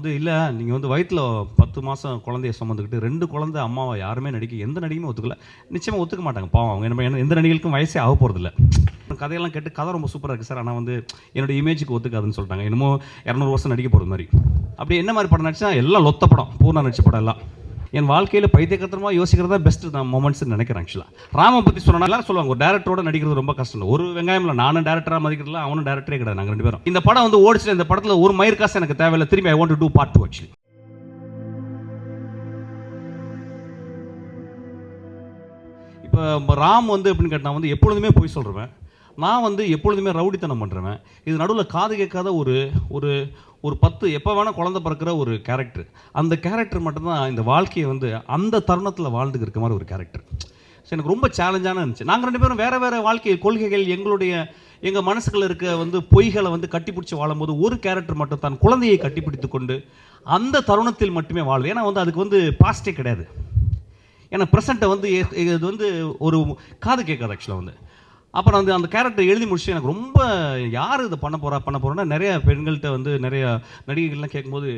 வந்து இல்லை நீங்கள் வந்து வயிற்றில் 10 மாதம் குழந்தைய சுமந்துக்கிட்டு 2 குழந்தை அம்மாவை யாருமே எந்த நடிகையுமே ஒத்துக்கல. நிச்சயமாக ஒத்துக்க மாட்டாங்க பாவம். அவங்க என்ன எந்த நடிகைகளுக்கும் வயசே ஆக போகிறதில்ல. கதையெல்லாம் கேட்டு கதை ரொம்ப சூப்பராக இருக்குது சார், ஆனால் வந்து என்னோடய இமேஜுக்கு ஒத்துக்காதுன்னு சொல்லிட்டாங்க. என்னமோ 200 வருஷம் நடிக்க போகிறது மாதிரி. அப்படி என்ன மாதிரி படம் நடிச்சா எல்லாம் லொத்த படம், பூர்ணா நடிச்ச படம் எல்லாம். என் வாழ்க்கையில் பைத்தியகரமாக யோசிக்கிறதா பெஸ்ட் நான் மொமெண்ட்ஸ்னு நினைக்கிறேன். ஆக்சுவலாக ராம பற்றி சொன்னால் எல்லாரும் சொல்லுவாங்க ஒரு டேரக்டரோட நடிக்கிறது ரொம்ப கஷ்டம். ஒரு வெங்காயம் இல்லை, நானும் டேரக்டராக மதிக்கிறதுல அவனும் டேரக்டரே கிடையாது. நாங்கள் 2 பேரும் இந்த படம் வந்து ஓடிச்சு. இந்த படத்தில் ஒரு மயிர் காசு எனக்கு தேவையில்லை. திரும்பி I want to do part 2 actually. இப்போ ராம் வந்து எப்படின்னு கேட்டால் வந்து எப்பொழுதுமே போய் சொல்கிறேன். நான் வந்து எப்பொழுதுமே ரவுடித்தனம் பண்ணுறேன். இது நடுவில் காது கேட்காத ஒரு ஒரு ஒரு 10 எப்போ வேணால் குழந்தை பிறக்கிற ஒரு கேரக்டர். அந்த கேரக்டர் மட்டும்தான் இந்த வாழ்க்கையை வந்து அந்த தருணத்தில் வாழ்ந்துக்கு இருக்க மாதிரி ஒரு கேரக்டர். ஸோ எனக்கு ரொம்ப சேலஞ்சான இருந்துச்சு. நாங்கள் 2 பேரும் வேறு வேறு வாழ்க்கை கொள்கைகள், எங்கள் மனசுக்குள்ள இருக்க வந்து பொய்களை வந்து கட்டிப்பிடிச்சி வாழும்போது ஒரு கேரக்டர் மட்டும் தன் குழந்தையை கட்டிப்பிடித்து கொண்டு அந்த தருணத்தில் மட்டுமே வாழுது. ஏன்னா வந்து அதுக்கு வந்து பாஸ்டே கிடையாது. ஏன்னா ப்ரெசண்ட்டை வந்து இது வந்து ஒரு காது கேட்காது ஆக்சுவலாக வந்து. அப்புறம் வந்து அந்த கேரக்டர் எழுதி முடிச்சு எனக்கு ரொம்ப யார் இதை பண்ண போகிறோன்னா நிறைய பெண்கள்கிட்ட வந்து நிறைய நடிகைகள்லாம் கேட்கும்போது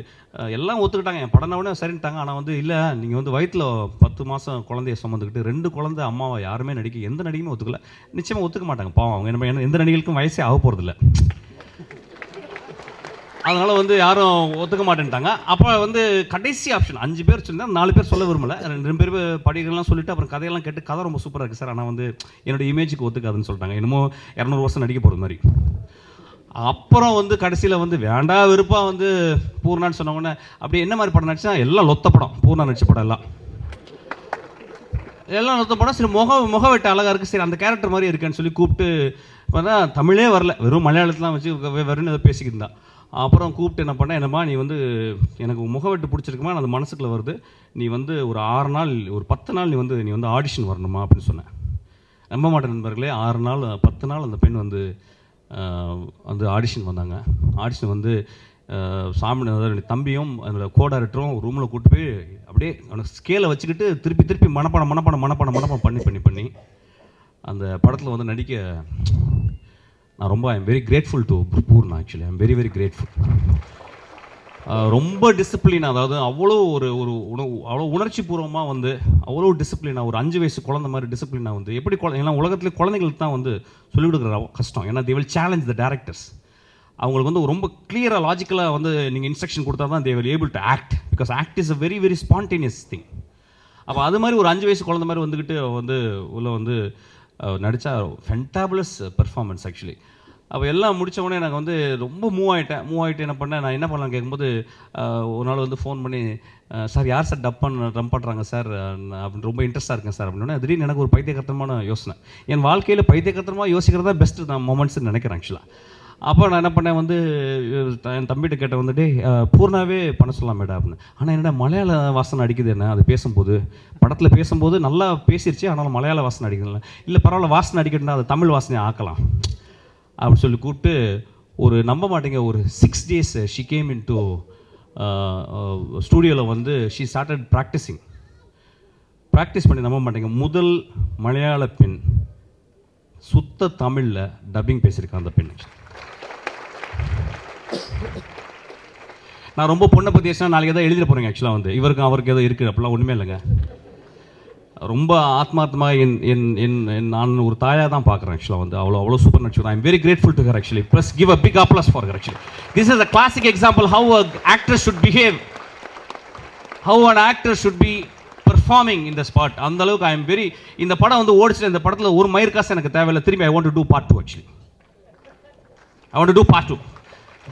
எல்லாம் ஒத்துக்கிட்டாங்க. என் படம்னா சரின்ட்டாங்க. ஆனால் வந்து இல்லை நீங்கள் வந்து வயிற்றில் 10 மாதம் குழந்தைய சுமந்துக்கிட்டு 2 குழந்தை அம்மாவை யாருமே எந்த நடிகையுமே ஒத்துக்கல. நிச்சயமாக ஒத்துக்க மாட்டாங்க பாவம். அவங்க எந்த நடிகைகளுக்கும் வயசே ஆக போகிறதில்ல. அதனால் வந்து யாரும் ஒத்துக்க மாட்டேன்ட்டாங்க. அப்போ வந்து கடைசி ஆப்ஷன் 5 பேர் சொல்லியிருந்தேன். 4 பேர் சொல்ல விரும்பலை. 2 பேர் படிகள்லாம் சொல்லிவிட்டு அப்புறம் கதையெல்லாம் கேட்டு கதை ரொம்ப சூப்பராக இருக்குது சார், ஆனால் வந்து என்னோடய இமேஜுக்கு ஒத்துக்காதுன்னு சொல்லிட்டாங்க. என்னமோ 200 வருஷம் நடிக்க போகிறது மாதிரி. அப்புறம் வந்து கடைசியில் வந்து வேண்டா விருப்பாக வந்து பூர்ணான்னு சொன்னவொடனே அப்படி என்ன மாதிரி படம் நடிச்சா எல்லாம் லொத்த படம், பூர்ணா நடிச்ச படம் எல்லாம் லொத்த படம். சரி முக வெட்ட அழகாக இருக்குது, சரி அந்த கேரக்டர் மாதிரி இருக்குன்னு சொல்லி கூப்பிட்டு பார்த்தா தமிழே வரல, வெறும் மலையாளத்துலாம் வச்சு வெறும் ஏதோ பேசிக்கிட்டு இருந்தா. அப்புறம் கூப்பிட்டு என்ன பண்ணேன், என்னம்மா நீ வந்து எனக்கு முகவெட்டு பிடிச்சிருக்குமா, அது மனசுக்குள்ளே வருது, நீ வந்து ஒரு 6 நாள் ஒரு 10 நாள் நீ வந்து ஆடிஷன் வரணுமா அப்படின்னு சொன்னேன். நம்ப மாட்டேன் நண்பர்களே, 6 நாள் 10 நாள் அந்த பெண் வந்து ஆடிஷன் வந்தாங்க. ஆடிஷன் வந்து சாமி தம்பியும் என்னோட கோ-டைரக்டரும் ரூமில் கூப்பிட்டு போய் அப்படியே அவனுக்கு ஸ்கேலை வச்சுக்கிட்டு திருப்பி மனப்பாடம் பண்ணி அந்த படத்தில் வந்து நடிக்க நான் ரொம்ப I'm very grateful to Poorna. Actually I'm very very grateful. ரொம்ப டிசிப்ளின், அதாவது அவ்வளோ அவ்வளோ உணர்ச்சி பூர்வமாக வந்து அவ்வளோ டிசிப்ளினாக ஒரு 5 வயசு குழந்தை மாதிரி டிசிப்ளினாக வந்து எப்படி ஏன்னா உலகத்தில் குழந்தைங்களுக்கு தான் வந்து சொல்லிக் கொடுக்குற கஷ்டம். ஏன்னா they will challenge the directors. அவங்களுக்கு வந்து ரொம்ப கிளியராக லாஜிக்கலாக வந்து நீங்கள் இன்ஸ்ட்ரக்ஷன் கொடுத்தா தான் they will able to act, because act is a very very spontaneous thing. அப்போ அது மாதிரி ஒரு 5 வயசு குழந்தை மாதிரி வந்துக்கிட்டு வந்து உள்ள வந்து நடித்தா ஃபென்டாபுலஸ் பெர்ஃபார்மன்ஸ் ஆக்சுவலி. அப்போ எல்லாம் முடித்த உடனே எனக்கு வந்து ரொம்ப மூவ் ஆகிட்டு என்ன பண்ணேன், நான் என்ன பண்ணலான்னு கேட்கும்போது ஒரு நாள் வந்து ஃபோன் பண்ணி சார் யார் சார் ட்ரம் பண்ணுறாங்க சார் அப்படின்னு ரொம்ப இன்ட்ரெஸ்ட்டாக இருக்கேன் சார் அப்படின்னா திடீர்னு எனக்கு ஒரு பைத்தியகரமான யோசனை. என் வாழ்க்கையில் பைத்தியகரமாக யோசிக்கிறதா பெஸ்ட்டு நான் மொமெண்ட்ஸ்ன்னு நினைக்கிறேன் ஆக்சுவலாக. அப்போ நான் என்ன பண்ணேன் வந்து என் தம்பிகிட்ட கேட்டேன் வந்துட்டு பூர்ணாவே பண்ண சொல்லலாம் மேடம் அப்படின்னு. ஆனால் என்னடா மலையாள வாசனை அடிக்குது என்ன, அது பேசும்போது படத்தில் பேசும்போது நல்லா பேசிருச்சு, ஆனாலும் மலையாள வாசனை அடிக்குதுல்ல. இல்லை பரவாயில்ல, வாசனை அடிக்கணும்னா அது தமிழ் வாசனையை ஆக்கலாம் அப்படின்னு சொல்லி கூப்பிட்டு ஒரு நம்ப மாட்டேங்க ஒரு 6 days she came into ஸ்டூடியோவில் வந்து ஷீ ஸ்டார்டட் ப்ராக்டிஸ் பண்ணி நம்ப மாட்டேங்க முதல் மலையாள பெண் சுத்த தமிழில் டப்பிங் பேசியிருக்கேன் அந்த பெண். நான் ரொம்ப பொண்ணை பற்றி பேசினா நாளைக்கு எதாவது எழுதிட போகிறேங்க. ஆக்சுவலாக வந்து அவருக்கு ஏதோ இருக்குது அப்படிலாம் ஒன்றுமே இல்லைங்க. ரொம்ப ஆத்மார்த்தமாக நான் ஒரு தாயாக தான் பார்க்குறேன். ஆக்சுவலாக வந்து அவ்வளோ சூப்பர் நடிச்சு. I'm very grateful to her actually. Please give a big applause for her actually. This is a classic example how a actor should behave, how an actor should be performing in the spot. அந்த அளவுக்கு I'm very. இந்த படம் வந்து ஓடிச்சு. இந்த படத்தில் ஒரு மயிர் காசு எனக்கு தேவையில்லை. திரும்பி I want to do part 2 actually. I want to do part 2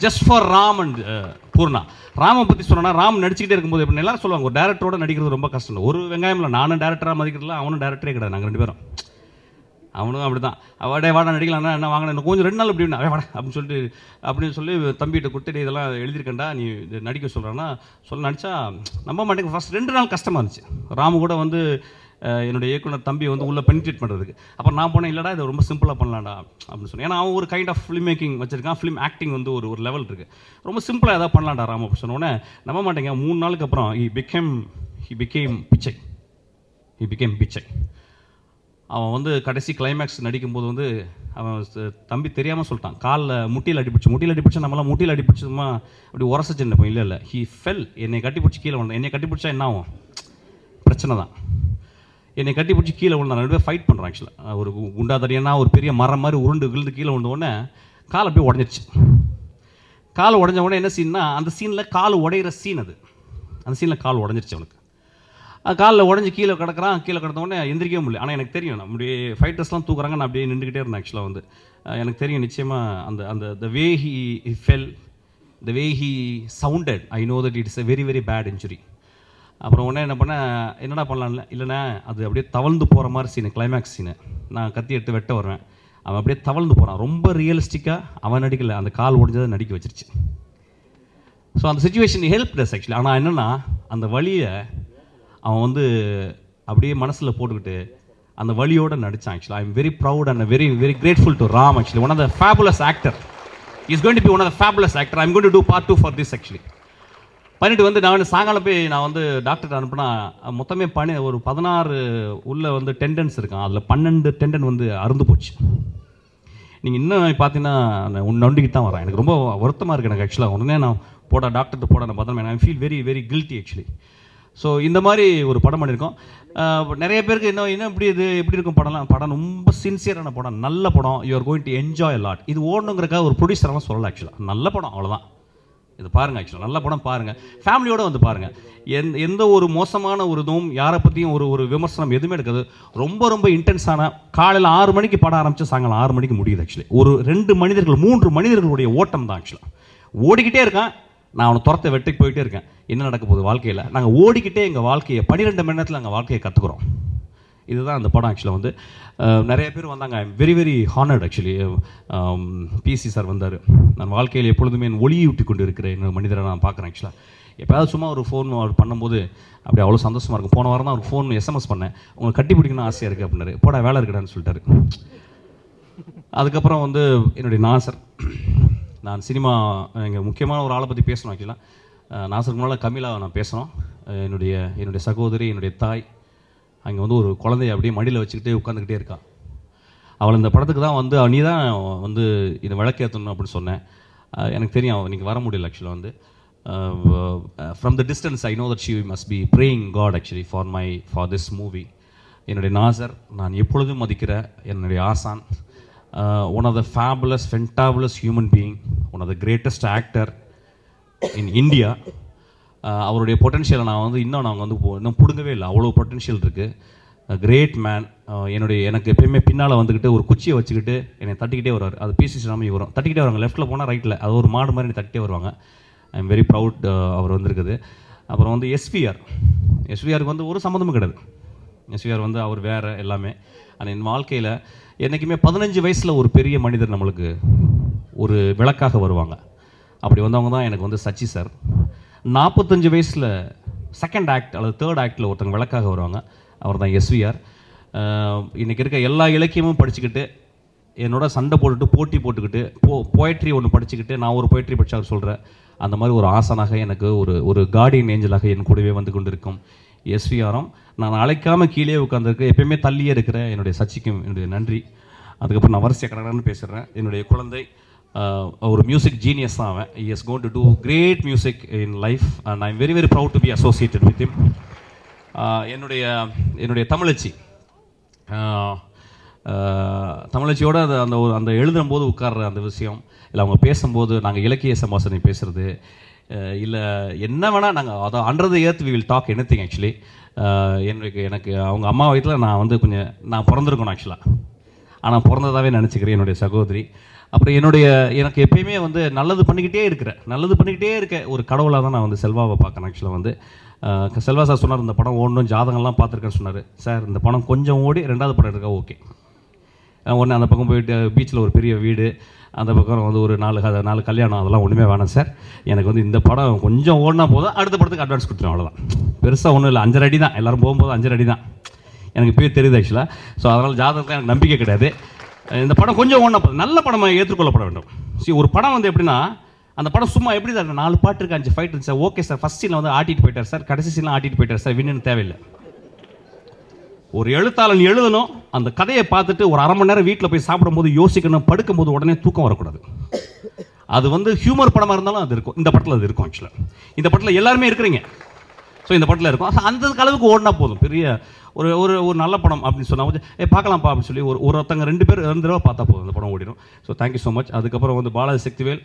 just for Ram and Poorna. ராமை பற்றி சொன்னா ராம் நடிச்சுக்கிட்டே இருக்கும்போது எப்படி எல்லாரும் சொல்லுவாங்க ஒரு டேரக்டரோட நடிக்கிறது ரொம்ப கஷ்டம். ஒரு வெங்காயம் இல்லை, நானும் டேரக்டராக மதிக்கிறதுல அவனும் டேரக்டரே கிடையாது. நாங்கள் 2 பேரும் அவனும் அப்படி தான். அவடே வாடா நடிக்கலாம் என்ன வாங்கின கொஞ்சம் 2 நாள் இப்படி வாடா அப்படின்னு சொல்லி தம்பிகிட்ட கொடுத்துட்டு இதெல்லாம் எழுதியிருக்கேன்டா நீ நடிக்க சொல்கிறான்னா நடித்தா நம்ப மாட்டேங்க. ஃபஸ்ட் 2 நாள் கஷ்டமாக இருந்துச்சு. ராமு கூட வந்து என்னுடைய இயக்குனர் தம்பி வந்து உள்ளே பெனிட்ரேட் பண்ணுறதுக்கு. அப்புறம் நான் போனேன், இல்லைடா இதை ரொம்ப சிம்பிளாக பண்ணலாம்டா அப்படின்னு சொன்னேன். ஏன்னா அவன் ஒரு கைண்ட் ஆஃப் ஃபிலிம் மேக்கிங் வச்சிருக்கான், ஃபிலிம் ஆக்டிங் வந்து ஒரு லெவல் இருக்குது. ரொம்ப சிம்பிளாக எதாவது பண்ணலாம்டா ராம அப்படின்னு சொன்னோடனே நம்ப மாட்டேங்க 3 நாளுக்கு அப்புறம் ஹி பிகேம் பிச்சை. அவன் வந்து கடைசி கிளைமேக்ஸ் நடிக்கும்போது வந்து அவன் தம்பி தெரியாமல் சொல்லிட்டான், காலில் முட்டியில் அடிப்பிடிச்சு நம்மளாம் முட்டியில் அடிப்பிடிச்சதுமா அப்படி உரச சின்னப்போம். இல்லை ஹீ ஃபெல். என்னை கட்டிப்பிடிச்சி கீழே விழுந்தான். என்னை கட்டிப்பிடிச்சா என்ன ஆகும்? பிரச்சனை தான். என்னை கட்டிப்பிடிச்சி கீழே விழுந்தான். 2 பேர் ஃபைட் பண்ணுறான். ஆக்சுவலாக ஒரு குண்டா தடியனா ஒரு பெரிய மரம் மாதிரி உருண்டு விழுந்து கீழே விழுந்த உடனே கால் அப்படியே உடஞ்சிருச்சு. கால் உடஞ்ச உடனே என்ன சீன்னா, அந்த சீனில் கால் உடையிற சீன் அது. அந்த சீனில் கால் உடஞ்சிருச்சு அவனுக்கு. காலில் உடஞ்சி கீழே கிடக்கிறான். கீழே கிடந்த உடனே எந்திரிக்கவே முடியல. ஆனால் எனக்கு தெரியும், நம்முடைய ஃபைட்டர்ஸ்லாம் தூக்குறாங்க, நான் அப்படியே நின்றுக்கிட்டே இருந்தேன். ஆக்சுவலாக வந்து எனக்கு தெரியும் நிச்சயமாக அந்த அந்த the way he fell, the way he sounded, I know that it's a very very bad injury. அப்புறம் உடனே என்ன பண்ணேன், என்னடா பண்ணலாம்ல, இல்லைண்ணா அது அப்படியே தவழ்ந்து போகிற மாதிரி சீனு, கிளைமேக்ஸ் சீனு. நான் கத்தி எடுத்து வெட்ட வருவேன், அவன் அப்படியே தவழ்ந்து போகிறான். ரொம்ப ரியலிஸ்டிக்காக அவன் நடிக்கலை, அந்த கால் உடஞ்சதை நடிக்க வச்சிருச்சு. ஸோ அந்த சுச்சுவேஷன் ஹெல்ப் டஸ் ஆக்சுவலி. ஆனால் என்னென்னா அந்த வழியை அவன் வந்து அப்படியே மனசில் போட்டுக்கிட்டு அந்த வழியோடு நடித்தான். Actually I am very proud and very very grateful to Ram. Actually one of the fabulous actor. Is going to be one of the fabulous actor. I am going to do part 2 for this actually. பண்ணிட்டு வந்து நான் சாயங்காலம் போய் நான் வந்து டாக்டர்கிட்ட அனுப்புனா, மொத்தமே ஒரு 16 உள்ள வந்து டெண்டன்ஸ் இருக்கான். அதில் 12 டெண்டன் வந்து அறுந்து போச்சு. நீங்கள் இன்னும் பார்த்தீங்கன்னா நொண்டிக்கிட்டு தான் வரேன். எனக்கு ரொம்ப வருத்தமாக இருக்குது எனக்கு ஆக்சுவலாக. உடனே நான் டாக்டர்கிட்ட நான் பார்த்தேன். I feel very very guilty actually. So இந்த மாதிரி ஒரு படம் பண்ணியிருக்கோம். நிறைய பேருக்கு இன்னும் எப்படி எப்படி இருக்கும் படம் ரொம்ப சின்சியரான படம், நல்ல படம். You are going to enjoy lot. இது ஓடணுங்கிறக்காக ஒரு ப்ரொடியூசரெல்லாம் சொல்லலை ஆக்சுவலாக. நல்ல படம், அவ்வளோதான். இது பாருங்கள் ஆக்சுவலாக, நல்ல படம் பாருங்கள், ஃபேமிலியோடு வந்து பாருங்கள். எந்த ஒரு மோசமான ஒரு இதுவும் யாரை பற்றியும் ஒரு விமர்சனம் எதுவுமே எடுக்காது. ரொம்ப ரொம்ப இன்டென்ஸான, காலையில் 6 மணிக்கு படம் ஆரம்பித்து சாயங்காலம் 6 மணிக்கு முடியுது ஆக்சுவலி. ஒரு 2 மனிதர்கள் 3 மனிதர்களுடைய ஓட்டம் தான் ஆக்சுவலாக. ஓடிக்கிட்டே இருக்கான், நான் அவனை துரத்தை வெட்டிக்கு போயிட்டே இருக்கேன். என்ன நடக்க போகுது வாழ்க்கையில்? நாங்கள் ஓடிக்கிட்டே எங்கள் வாழ்க்கையை 12 மணி நேரத்தில் நாங்கள் வாழ்க்கையை கற்றுக்குறோம். இதுதான் அந்த படம் ஆக்சுவலாக வந்து. நிறைய பேர் வந்தாங்க. I am very very honoured actually. PC sir வந்தார். நான் வாழ்க்கையில் எப்பொழுதுமே என் ஒளியூட்டி கொண்டு இருக்கிற இன்னொரு மனிதரை நான் பார்க்குறேன் ஆக்சுவலாக. எப்போயாவது சும்மா ஒரு ஃபோன் பண்ணும்போது அப்படி அவ்வளோ சந்தோஷமாக இருக்கும். போன வாரம் தான் ஒரு ஃபோன் எஸ்எம்எஸ் பண்ணேன், உங்களை கட்டி பிடிக்கணும்னு ஆசையாக இருக்குது அப்படின்னாரு. போடா வேலை இருக்குடான்னு சொல்லிட்டாரு. அதுக்கப்புறம் வந்து என்னுடைய நாசர், நான் சினிமா எங்கள் முக்கியமான ஒரு ஆளை பற்றி பேசணும் ஆக்சுவலாக. நாசருக்கு முன்னால் கமிலாவை நான் பேசணும். என்னுடைய சகோதரி, என்னுடைய தாய் அங்கே வந்து ஒரு குழந்தைய அப்படியே மடியில் வச்சுக்கிட்டே உட்காந்துக்கிட்டே இருக்கான். அவள் இந்த படத்துக்கு தான் வந்து நீ தான் வந்து இதை விளக்கேற்றணும் அப்படின்னு சொன்னேன். எனக்கு தெரியும் அவள் இன்றைக்கி வர முடியல ஆக்சுவலாக வந்து. From the distance I know that she must be praying God actually for this movie. என்னுடைய நாசர் நான் எப்பொழுதும் மதிக்கிற என்னுடைய ஆசான், one of the fabulous, fantabulous human being, one of the greatest actor in India. அவருடைய பொட்டன்ஷியலை நான் வந்து நாங்கள் வந்து இன்னும் பிடுங்கவே இல்லை. அவ்வளோ பொட்டன்ஷியல் இருக்குது. Great man. எனக்கு எப்பயுமே பின்னால் வந்துக்கிட்டு ஒரு குச்சியை வச்சுக்கிட்டு என்னை தட்டிக்கிட்டே வருவார். அது பிசி ஸ்ரீராமி வரும், தட்டிக்கிட்டே வருவாங்க. லெஃப்ட்டில் போனால் ரைட்டில், அது ஒரு மாடு மாதிரி தட்டிகிட்டே வருவாங்க. ஐ எம் வெரி ப்ரவுட் அவர் வந்திருக்குது. அப்புறம் வந்து எஸ்விஆருக்கு வந்து ஒரு சம்மந்தமும் கிடையாது. எஸ்விஆர் வந்து அவர் வேறு எல்லாமே. ஆனால் என் வாழ்க்கையில் என்றைக்குமே 15 வயசில் ஒரு பெரிய மனிதர் நம்மளுக்கு ஒரு விளக்காக வருவாங்க. அப்படி வந்தவங்க தான் எனக்கு வந்து சச்சி சார். 45 வயசில் செகண்ட் ஆக்ட் அல்லது தேர்ட் ஆக்டில் ஒருத்தங்க விளக்காக வருவாங்க, அவர் தான் எஸ்விஆர். இன்றைக்கி இருக்க எல்லா இலக்கியமும் படிச்சுக்கிட்டு என்னோட சண்டை போட்டி போட்டுக்கிட்டு போய்ட்ரி ஒன்று படிச்சுக்கிட்டு நான் ஒரு போய்ட்ரி படித்து அவர் சொல்கிறேன். அந்த மாதிரி ஒரு ஆசனாக எனக்கு ஒரு கார்டியன் ஏஞ்சலாக என் கூடவே வந்து கொண்டிருக்கும் எஸ்விஆரும். நான் அழைக்காமல் கீழே உட்காந்துருக்கு, எப்பயுமே தள்ளியே இருக்கிற என்னுடைய சச்சிக்கும் என்னுடைய நன்றி. அதுக்கப்புறம் நான் வரிசை கடன்னு பேசுகிறேன். என்னுடைய குழந்தை ஒரு மியூசிக் ஜீனியஸ் தான் அவன். he is going to do great music in life and I am very very proud to be associated with him. என்னுடைய தமிழச்சியோட அந்த எழுதும்போது உட்கார்ற அந்த விஷயம், இல்லை அவங்க பேசும்போது நாங்கள் இலக்கிய சம்பாஷணை பேசுகிறது, இல்லை என்ன வேணால் நாங்கள் அதை under earth we will talk anything actually. எனக்கு அவங்க அம்மா வயிற்றில் நான் பிறந்திருக்கணும் ஆக்சுவலாக. ஆனால் பிறந்ததாகவே நினச்சிக்கிறேன் என்னுடைய சகோதரி. அப்புறம் எனக்கு எப்பயுமே வந்து நல்லது பண்ணிக்கிட்டே இருக்க ஒரு கடவுளாக தான் நான் வந்து செல்வாவை பார்க்குறேன் ஆக்சுவலாக வந்து. செல்வா சார் சொன்னார் இந்த படம் ஓடணும், ஜாதகம்லாம் பார்த்துருக்கேன்னு சொன்னார். சார் இந்த படம் கொஞ்சம் ஓடி 2வது படம் இருக்கா ஓகே. ஒன்று அந்த பக்கம் போயிட்டு பீச்சில் ஒரு பெரிய வீடு, அந்த பக்கம் வந்து ஒரு 4 கல்யாணம், அதெல்லாம் ஒன்றுமே வேணாம் சார். எனக்கு வந்து இந்த படம் கொஞ்சம் ஓடினா போதும், அடுத்த படத்துக்கு அட்வான்ஸ் கொடுத்துருவோம், அவ்வளோதான். பெருசாக ஒன்றும் இல்லை, 5 அடி தான். எல்லோரும் போகும்போது 5 அடி தான் எனக்கு இப்போயே தெரியுது ஆக்சுவலாக. ஸோ அதனால் ஜாதகத்தில் எனக்கு நம்பிக்கை கிடையாது. இந்த படம் கொஞ்சம் ஓடினா போதும், நல்ல படமாக ஏற்றுக்கொள்ளப்பட வேண்டும். ஒரு படம் வந்து எப்படின்னா, அந்த படம் சும்மா எப்படி தான் 4 பாட்டு இருக்கு, 5 ஃபைட் இருந்துச்சு சார், ஓகே சார். ஃபஸ்ட் சீனில் வந்து ஆட்டிட்டு போயிட்டார் சார், கடைசி சீனில் ஆட்டிட்டு போயிட்டார் சார், வின்னு தேவையில்லை. ஒரு எழுத்தாளன் எழுதணும், அந்த கதையை பார்த்துட்டு ஒரு அரை மணி நேரம் வீட்டில் போய் சாப்பிடும்போது யோசிக்கணும், படுக்கும்போது உடனே தூக்கம் வரக்கூடாது. அது வந்து ஹியூமர் படமாக இருந்தாலும் அது இருக்கும். இந்த படத்தில் அது இருக்கும். ஆக்சுவலாக இந்த படத்தில் எல்லாருமே இருக்கிறீங்க. ஸோ இந்த படத்தில் இருக்கும். அந்த அளவுக்கு ஓடினா போதும். பெரிய ஒரு ஒரு ஒரு நல்ல படம் அப்படின்னு சொன்னால் கொஞ்சம் பார்க்கலாம்ப்பா அப்படின்னு சொல்லி ஒருத்தங்க 2 பேர் 2 தடவை பார்த்தா போதும், அந்த படம் ஓடிடும். So thank you so much. அதுக்கப்புறம் வந்து பாலாஜி சக்திவேல்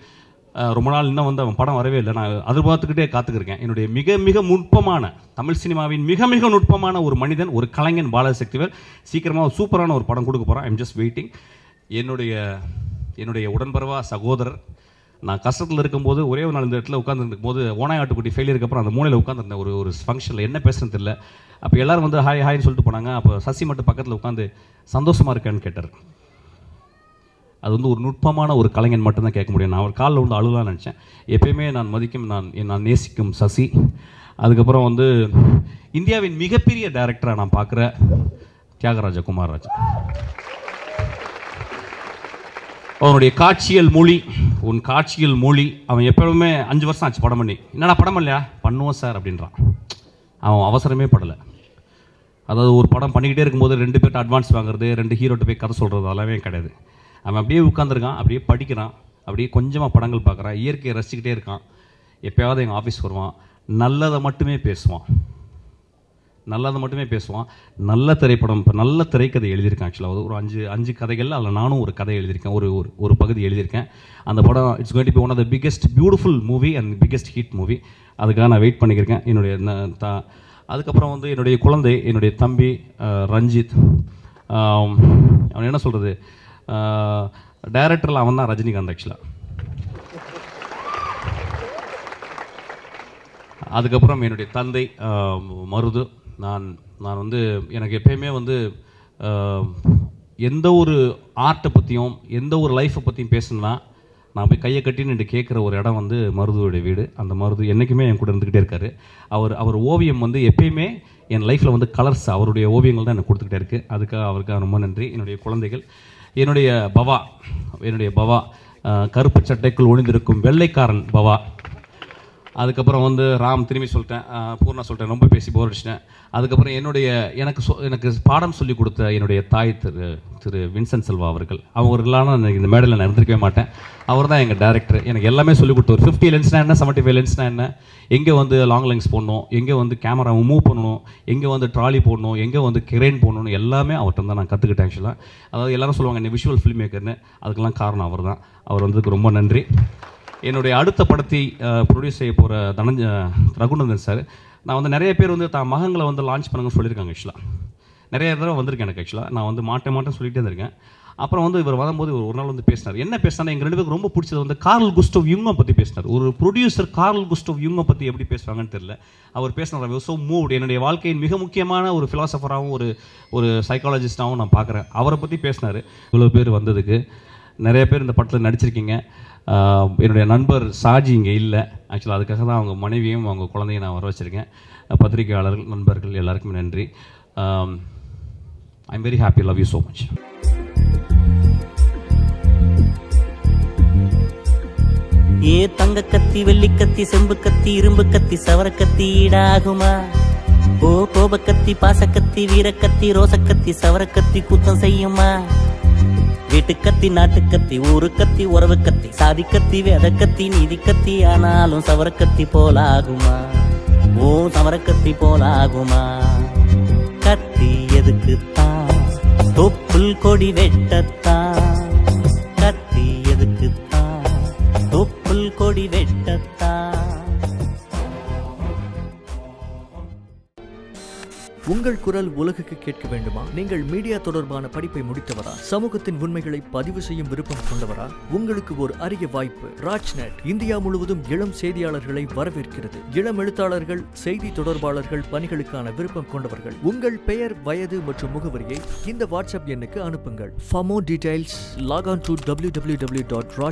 ரொம்ப நாள் இன்னும் வந்து அவன் படம் வரவே இல்லை. நான் எதிர்பார்த்துக்கிட்டே காத்துக்கிருக்கேன். என்னுடைய மிக மிக நுட்பமான தமிழ் சினிமாவின் மிக மிக நுட்பமான ஒரு மனிதன், ஒரு கலைஞன் பாலாஜி சக்திவேல் சீக்கிரமாக சூப்பரான ஒரு படம் கொடுக்க போகிறான். I'm just waiting. என்னுடைய உடன்பரவா சகோதரர், நான் கஷ்டத்தில் இருக்கும்போது ஒரே ஒரு நாள் இந்த இடத்துல உட்காந்துருக்கும் போது ஓனாயாட்டுக்குட்டி ஃபெயிலியருக்கு அப்புறம் அந்த மூலையில் உட்காந்துருந்தேன். ஒரு ஃபங்க்ஷனில் என்ன பேசுறது தெரியல. அப்போ எல்லாரும் வந்து ஹாய் ஹாய்னு சொல்லிட்டு போனாங்க. அப்போ சசி மட்டும் பக்கத்தில் உட்காந்து சந்தோஷமாக இருக்கேன்னு கேட்டார். அது வந்து ஒரு நுட்பமான ஒரு கலைஞன் மட்டும்தான் கேட்க முடியும். நான் அவர் காலில் வந்து அழுகலான்னு நினச்சேன். எப்பயுமே நான் மதிக்கும், நான் நேசிக்கும் சசி. அதுக்கப்புறம் வந்து இந்தியாவின் மிகப்பெரிய டைரக்டராக நான் பார்க்குற தியாகராஜ குமாரராஜ். அவனுடைய காட்சியல் மொழி, உன் காட்சியல் மொழி. அவன் எப்பவுமே 5 வருஷம் ஆச்சு படம் பண்ணி. என்னடா படம் இல்லையா? பண்ணுவோம் சார் அப்படின்றான். அவன் அவசரமே படலை. அதாவது ஒரு படம் பண்ணிக்கிட்டே இருக்கும்போது 2 பேர்ட்ட அட்வான்ஸ் வாங்குறது, 2 ஹீரோட்ட போய் கதை சொல்கிறது அதெல்லாமே கிடையாது. அவன் அப்படியே உட்காந்துருக்கான், அப்படியே படிக்கிறான், அப்படியே கொஞ்சமாக படங்கள் பார்க்குறான், இயற்கையை ரசிச்சுக்கிட்டே இருக்கான். எப்போயாவது எங்கள் ஆஃபீஸ் வருவான், நல்லதை மட்டுமே பேசுவான். நல்ல திரைப்படம், இப்போ நல்ல திரைக்கதை எழுதியிருக்கேன். ஆக்சுவலாக ஒரு 5 கதைகள், அதில் நானும் ஒரு கதை எழுதியிருக்கேன், ஒரு பகுதி எழுதியிருக்கேன். அந்த படம் it's going to be one of the biggest beautiful movie and biggest hit movie. அதுக்காக நான் வெயிட் பண்ணியிருக்கேன். அதுக்கப்புறம் வந்து என்னுடைய குழந்தை, என்னுடைய தம்பி ரஞ்சித். அவன் என்ன சொல்கிறது, டைரக்டரில் அவன் தான் ரஜினிகாந்த் ஆக்சுவலாக. அதுக்கப்புறம் என்னுடைய தந்தை மருது. நான் வந்து எனக்கு எப்பயுமே வந்து எந்த ஒரு ஆர்ட்டை பற்றியும் எந்த ஒரு லைஃப்பை பற்றியும் பேசணுன்னா நான் போய் கையை கட்டின்னு கேட்குற ஒரு இடம் வந்து மருதுவோடைய வீடு. அந்த மருது என்றைக்குமே என் கூட இருந்துக்கிட்டே இருக்கார். அவர் ஓவியம் வந்து எப்பயுமே என் லைஃப்பில் வந்து கலர்ஸ், அவருடைய ஓவியங்கள் தான் எனக்கு கொடுத்துக்கிட்டே இருக்குது. அவருக்காக ரொம்ப நன்றி. என்னுடைய குழந்தைகள், என்னுடைய பவா கருப்பு சட்டைக்குள் ஒளிந்திருக்கும் வெள்ளைக்காரன் பவா. அதுக்கப்புறம் வந்து ராம், திரும்பி சொல்லிட்டேன், பூர்ணா சொல்லிட்டேன், ரொம்ப பேசி போர் அடிச்சிட்டேன். அதுக்கப்புறம் எனக்கு பாடம் சொல்லி கொடுத்த என்னுடைய தாய் திரு வின்சென்ட் செல்வா அவர்கள். அவர்களான இந்த மேடையில் நான் இருந்திருக்கவே மாட்டேன். அவர் தான் எங்கள் டைரக்டர். எனக்கு எல்லாமே சொல்லி கொடுத்தார். 50 லென்ஸ்னா என்ன, 75 லென்ஸ்னா என்ன, எங்கே வந்து லாங் லென்ஸ் போடணும், எங்கே வந்து கேமரா மூவ் பண்ணணும், எங்கே வந்து ட்ராலி போடணும், எங்கே வந்து கிரெயின் போடணும்னு எல்லாமே அவர்கிட்ட தான் நான் கற்றுக்கிட்டேன். ஆக்சுவலாக அதாவது எல்லாரும் சொல்லுவாங்க என்ன விஷுவல் ஃபில்ம் மேக்கர்னு, அதுக்கெல்லாம் காரணம் அவர் தான். அவர் வந்ததுக்கு ரொம்ப நன்றி. என்னுடைய அடுத்த படத்தை ப்ரொடியூஸ் செய்ய போகிற ரகுநந்தன் சார். நான் வந்து நிறைய பேர் வந்து தான் மகங்களை வந்து லான்ச் பண்ணுங்கன்னு சொல்லியிருக்காங்க. ஆக்சுவலாக நிறைய தடவை வந்திருக்கேன் எனக்கு. ஆக்சுவலாக நான் வந்து மாட்டேன் சொல்லிகிட்டே இருந்திருக்கேன். அப்புறம் வந்து இவர் வரும்போது ஒரு நாள் வந்து பேசினார். என்ன பேசினா எங்கள் 2 பேருக்கு ரொம்ப பிடிச்சது வந்து கார்ல் குஸ்டவ் யுங்கை பற்றி பேசினார். ஒரு ப்ரொடியூசர் கார்ல் குஸ்டவ் யுங்கை பற்றி எப்படி பேசுவாங்கன்னு தெரியல. அவர் பேசினார். ஸோ மூட், என்னுடைய வாழ்க்கையின் மிக முக்கியமான ஒரு ஃபிலாசபராகவும் ஒரு சைக்காலஜிஸ்டாகவும் நான் பார்க்குறேன். அவரை பற்றி பேசினார். இவ்வளோ பேர் வந்ததுக்கு, நிறைய பேர் இந்த படத்தில் நடிச்சிருக்கீங்க. என்னுடைய நண்பர் சாஜி இங்கே இல்லை. ஆக்சுவலாக அதுக்காக தான் அவங்க மனைவியும் அவங்க குழந்தையும் நான் வர வச்சுருக்கேன். பத்திரிகையாளர்கள் நண்பர்கள் எல்லாருக்குமே நன்றி. I am very happy. Love you so much. ஏ தங்க கத்தி, வெள்ளி கத்தி, செம்பு கத்தி, இரும்பு கத்தி, சவர கத்தி ஈடாகுமா? ஓ கோப கத்தி, பாசக்கத்தி, வீரக்கத்தி, ரோசக்கத்தி, சவர கத்தி குத்தம் செய்யுமா? வீட்டு கத்தி, நாட்டு கத்தி, ஊரு கத்தி, உறவு கத்தி, சாதி கத்தி, வேத கத்தி, நீதி கத்தி, ஆனாலும் சவர கத்தி போலாகுமா? ஓ சவர கத்தி போலாகுமா? கத்தி எதுக்குத்தான், தொப்புள் கொடி வெட்டத்தான். கத்தி எதுக்குத்தான், தொப்புள் கொடி வெட்டத்தான். உங்கள் குரல் உலகுக்கு கேட்க வேண்டுமா? நீங்கள் மீடியா தொடர்பான படிப்பை முடித்தவரா? சமூகத்தின் உண்மைகளை பதிவு செய்யும் விருப்பம் கொண்டவரா? உங்களுக்கு ஒரு அரிய வாய்ப்பு. ராஜ்நெட் இந்தியா முழுவதும் இளம் செய்தியாளர்களை வரவேற்கிறது. இளம் எழுத்தாளர்கள், செய்தி தொடர்பாளர்கள், பணிகளுக்கான விருப்பம் கொண்டவர்கள் உங்கள் பெயர், வயது மற்றும் முகவரியை இந்த வாட்ஸ்அப் எண்ணுக்கு அனுப்புங்கள். For more details, log on to www.rajnet.com.